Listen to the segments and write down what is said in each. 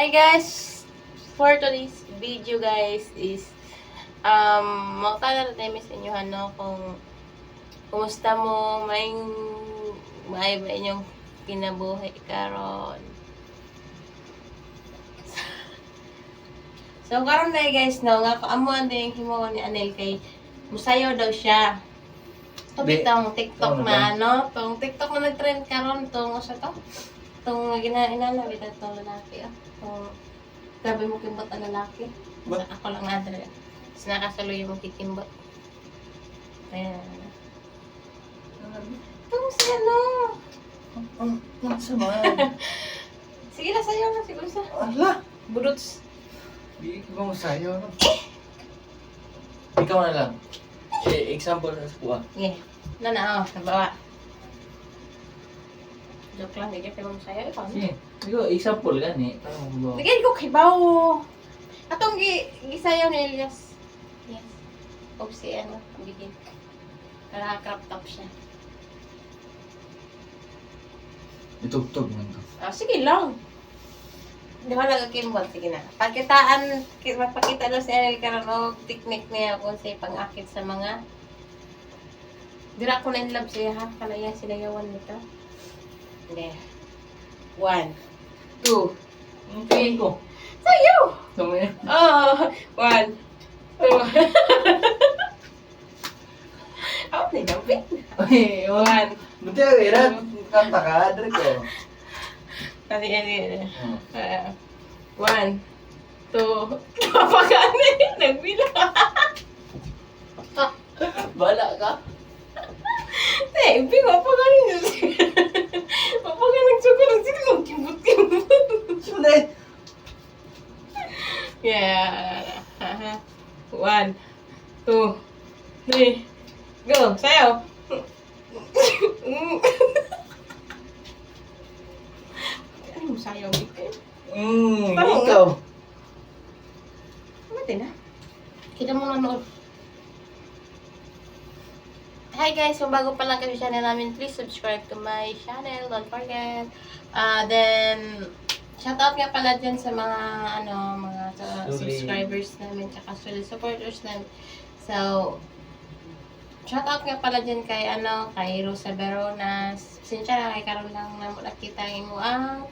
Hi guys! For today's video guys is magtala na tayo sa inyo kung kumusta mo may ba inyong kinabuhi karon. So karon na guys nga kaamuan din himo ni Anel kay musayaw daw siya. Bitong TikTok na tong TikTok na nag-trend karon tong sa to. Tong inalabi na tong lalaki grabe mo kimbot ang lalaki. Ako lang nadala. Tapos nakasaloy mo kikimbot. Ayan. Itong si ano? Ang sama. Sige na, sayo na. Siguro sa. Ala! Budots. Di ko masayo. Ikaw na lang. Example na sa kuha. Yeah. Nabawa. Joke lang, bigyan kayo mo sayo. Sige. Ikaw, example gani. Parang mabawa. Bigyan ko kay Bao. Atong gisayaw ni Elias. Yes. Hope si ano, bigyan. Para crop top siya. Itugtog man to. Sige lang. Di ba nagkikimbot? Sige na. Magpakita daw si Ariel karon og technique niya kung sa pang-akit sa mga dira ko na in love siya ha. Kalaya sinayawan nito. Hindi. 1, 2, Ang tingin ko. sayo! Tumaya. Oh, 1, 2. Ako na gabi. Ay, 1. Buti ang hirap. Kanta ka, Adre ko. Kasi yan. 1, 2. Hmm. Papagani. Nagbilang. Bala ka? Hindi, papagani niya siya. Papagani nagsukulong sila. Magkimbot-kimbot. Sunay. Yeah. 1, 2, 3. Go. Sayaw. Ano mo sayaw, Bike? Ikaw. Mati na. Kita mo nanood. Hi guys, kung bago pa lang kayo sa channel namin, please subscribe to my channel. Don't forget. Then, shoutout nga pala dyan sa mga subscribers namin, tsaka supporters namin. So, shoutout nga pala dyan kay Rosa Veronas. Sinsya na kay karon lang na nakita mo ang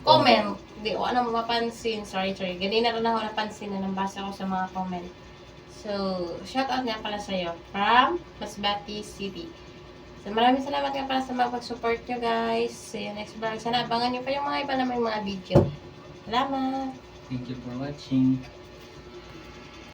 comment. Di ko mapapansin. Sorry. Ganina rin ako napansin na nabasa ko sa mga comment. So, shoutout nga pala sa'yo from Masbate City. So, maraming salamat nga pala sa mga pag-support nyo guys. See you next vlog. Sana abangan nyo pa yung mga iba na may mga video. Salamat! Thank you for watching.